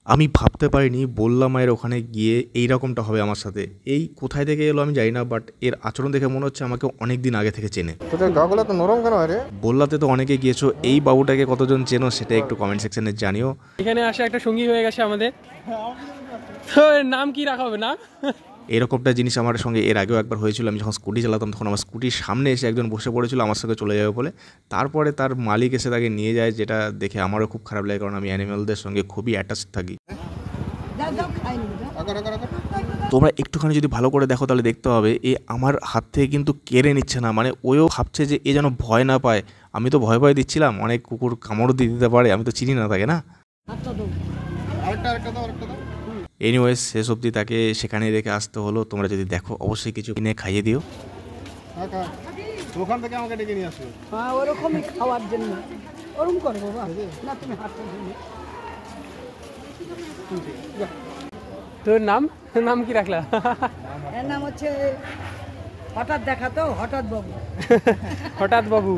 আমি ভাবতে পারিনি বললা মায়ের ওখানে গিয়ে এই রকমটা হবে আমার সাথে। এই কোথায় থেকে এলো আমি জানি না, বাট এর আচরণ দেখে মনে হচ্ছে আমাকে অনেক দিন আগে থেকে চেনে। তোদের গাগুলো তো নরম কেন রে? বললাতে তো অনেকে গিয়েছো, এই বাবুটাকে কতজন চেনো সেটা একটু কমেন্ট সেকশনে জানিও। এখানে আসা একটা সঙ্গী হয়ে গেছে আমাদের। তো এর নাম কি রাখা হবে না? এরকমটা জিনিস আমার সঙ্গে এর আগেও একবার হয়েছিল। আমি যখন স্কুটি চালাতাম তখন আমার স্কুটির সামনে এসে একজন বসে পড়েছিল আমার সঙ্গে চলে যাবে বলে। তারপরে তার মালিক এসে তাকে নিয়ে যায়, যেটা দেখে আমারও খুব খারাপ লাগে, কারণ আমি অ্যানিমেলদের সঙ্গে খুবই অ্যাটাচ থাকি। তোমরা একটুখানি যদি ভালো করে দেখো তাহলে দেখতে হবে এ আমার হাত থেকে কিন্তু কেড়ে নিচ্ছে না, মানে ওও ভাবছে যে এ যেন ভয় না পায়। আমি তো ভয় ভয় দিচ্ছিলাম, অনেক কুকুর কামড়ও দিয়ে দিতে পারে, আমি তো চিনি না তাকে না। এনিওয়েজ শেষ অবধি তাকে সেখানে রেখে আসতে হলো। তোমরা যদি দেখো অবশ্যই কিছু কিনে খাইয়ে দিও। ওখান থেকে আমাকে ডেকে নিয়ে আসবে। হ্যাঁ ওরকমই খাওয়ার জন্য ওরকম করবো না, তুমি হাঁটতে তোর নাম নাম কি রাখলা? এর নাম হচ্ছে হঠাৎ দেখা, তো হঠাৎ বাবু। হঠাৎ বাবু।